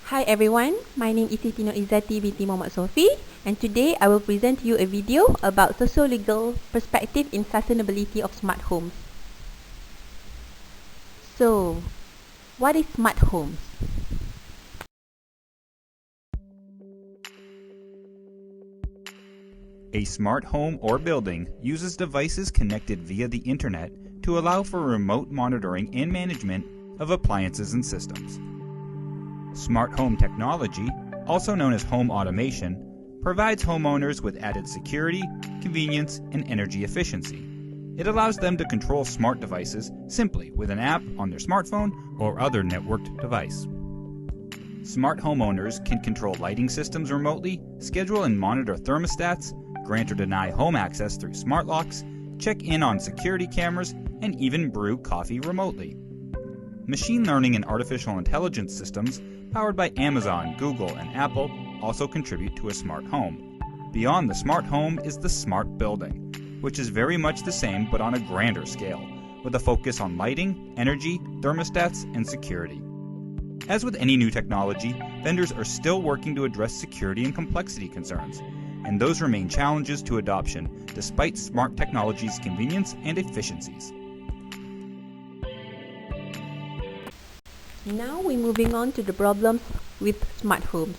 Hi everyone, my name is Siti Nur Izzati binti Muhammad Sofi, and today I will present to you a video about sociolegal perspective in sustainability of smart homes. So, what is smart homes? A smart home or building uses devices connected via the internet to allow for remote monitoring and management of appliances and systems. Smart home technology, also known as home automation, provides homeowners with added security, convenience, and energy efficiency. It allows them to control smart devices simply with an app on their smartphone or other networked device. Smart homeowners can control lighting systems remotely, schedule and monitor thermostats, grant or deny home access through smart locks, check in on security cameras, and even brew coffee remotely. Machine learning and artificial intelligence systems powered by Amazon, Google, and Apple also contribute to a smart home. Beyond the smart home is the smart building, which is very much the same but on a grander scale, with a focus on lighting, energy, thermostats, and security. As with any new technology, vendors are still working to address security and complexity concerns, and those remain challenges to adoption despite smart technology's convenience and efficiencies. Now we're moving on to the problems with smart homes.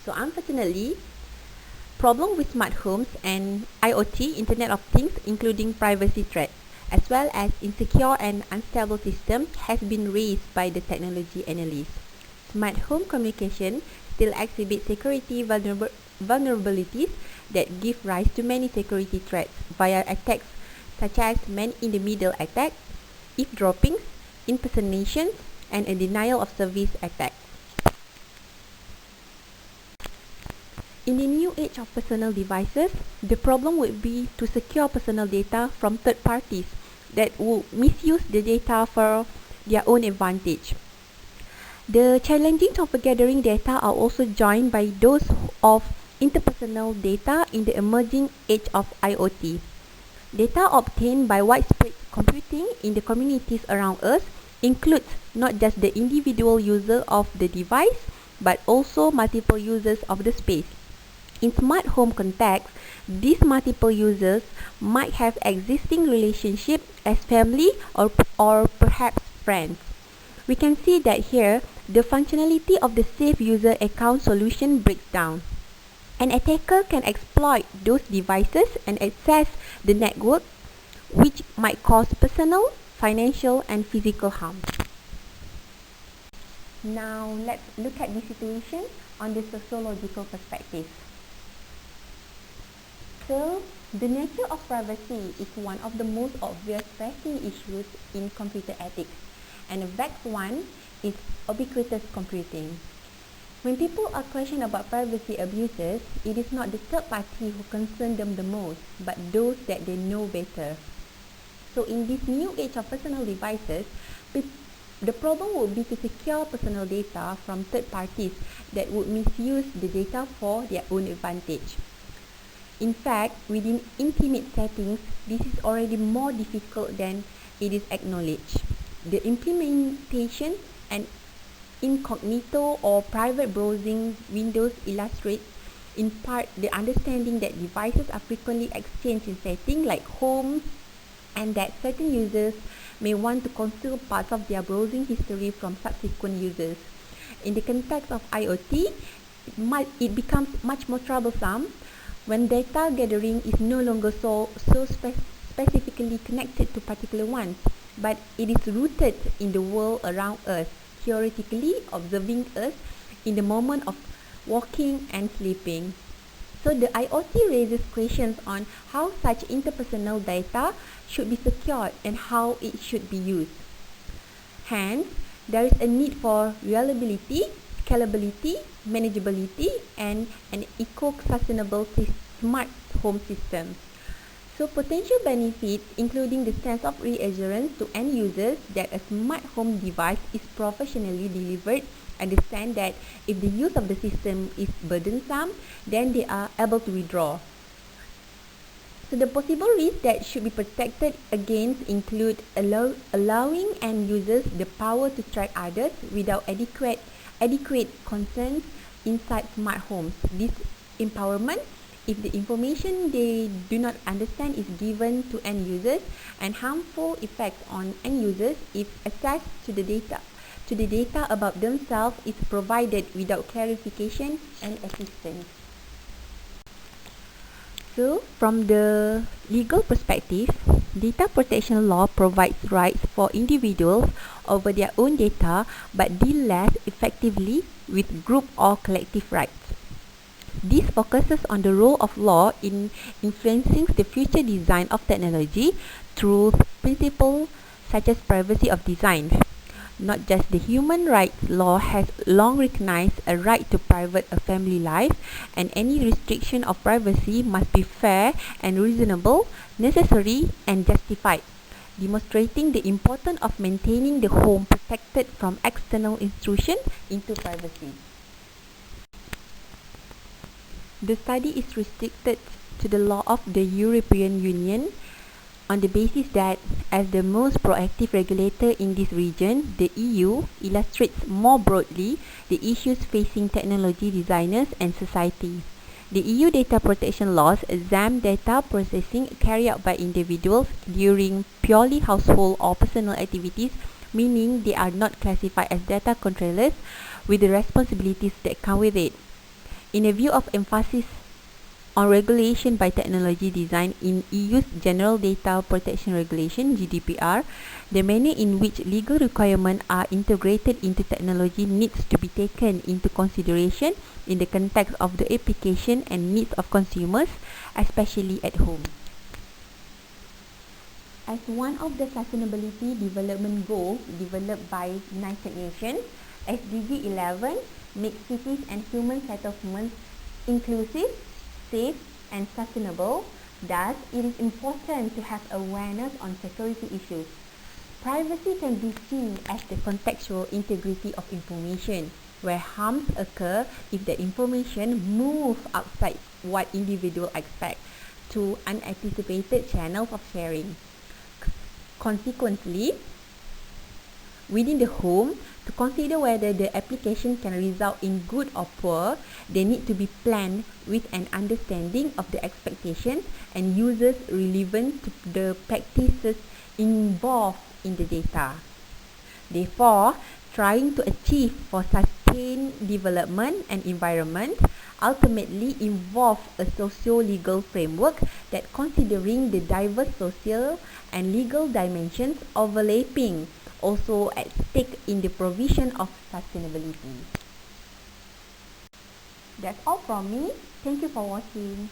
So unfortunately, problem with smart homes and IoT, Internet of Things, including privacy threats, as well as insecure and unstable systems, has been raised by the technology analysts. Smart home communication still exhibits security vulnerabilities that give rise to many security threats via attacks such as man-in-the-middle attacks, eavesdropping, impersonations, and a denial of service attack. In the new age of personal devices, the problem would be to secure personal data from third parties that would misuse the data for their own advantage. The challenges of gathering data are also joined by those of interpersonal data in the emerging age of IoT. Data obtained by widespread computing in the communities around us includes not just the individual user of the device, but also multiple users of the space. In smart home context, these multiple users might have existing relationship as family or perhaps friends. We can see that here, the functionality of the safe user account solution breaks down. An attacker can exploit those devices and access the network, which might cause personal, financial, and physical harm. Now, let's look at the situation on the sociological perspective. So, the nature of privacy is one of the most obvious pressing issues in computer ethics, and the vexed one is ubiquitous computing. When people are questioned about privacy abuses, it is not the third party who concern them the most, but those that they know better. So in this new age of personal devices, the problem would be to secure personal data from third parties that would misuse the data for their own advantage. In fact, within intimate settings, this is already more difficult than it is acknowledged. The implementation and incognito or private browsing windows illustrate in part the understanding that devices are frequently exchanged in settings like homes, and that certain users may want to conceal parts of their browsing history from subsequent users. In the context of IoT, it becomes much more troublesome when data gathering is no longer so specifically connected to particular ones, but it is rooted in the world around us, theoretically observing us in the moment of walking and sleeping. So the IoT raises questions on how such interpersonal data should be secured and how it should be used. Hence, there is a need for reliability, scalability, manageability, and an eco-sustainable smart home system. So potential benefits, including the sense of reassurance to end users that a smart home device is professionally delivered, understand that if the use of the system is burdensome, then they are able to withdraw. So the possible risks that should be protected against include allowing end users the power to track others without adequate adequate consent inside smart homes. This empowerment, if the information they do not understand is given to end users, and harmful effects on end users if access to the data about themselves is provided without clarification and assistance. So, from the legal perspective, data protection law provides rights for individuals over their own data but deal less effectively with group or collective rights. This focuses on the role of law in influencing the future design of technology through principles such as privacy of design. Not just the human rights law has long recognized a right to private a family life, and any restriction of privacy must be fair and reasonable, necessary and justified, demonstrating the importance of maintaining the home protected from external intrusion into privacy. The study is restricted to the law of the European Union on the basis that, as the most proactive regulator in this region, the EU illustrates more broadly the issues facing technology designers and society. The EU data protection laws exempt data processing carried out by individuals during purely household or personal activities, meaning they are not classified as data controllers with the responsibilities that come with it. In a view of emphasis on regulation by technology design in EU's General Data Protection Regulation (GDPR), the manner in which legal requirements are integrated into technology needs to be taken into consideration in the context of the application and needs of consumers, especially at home. As one of the Sustainability Development Goals developed by United Nations, SDG 11 makes cities and human settlements inclusive, safe and sustainable. Thus, it is important to have awareness on security issues. Privacy can be seen as the contextual integrity of information, where harms occur if the information moves outside what individuals expect to unanticipated channels of sharing. Consequently, within the home, to consider whether the application can result in good or poor, they need to be planned with an understanding of the expectations and users relevant to the practices involved in the data. Therefore, trying to achieve for sustained development and environment ultimately involves a socio-legal framework that considering the diverse social and legal dimensions overlapping also at stake in the provision of sustainability. That's all from me. Thank you for watching.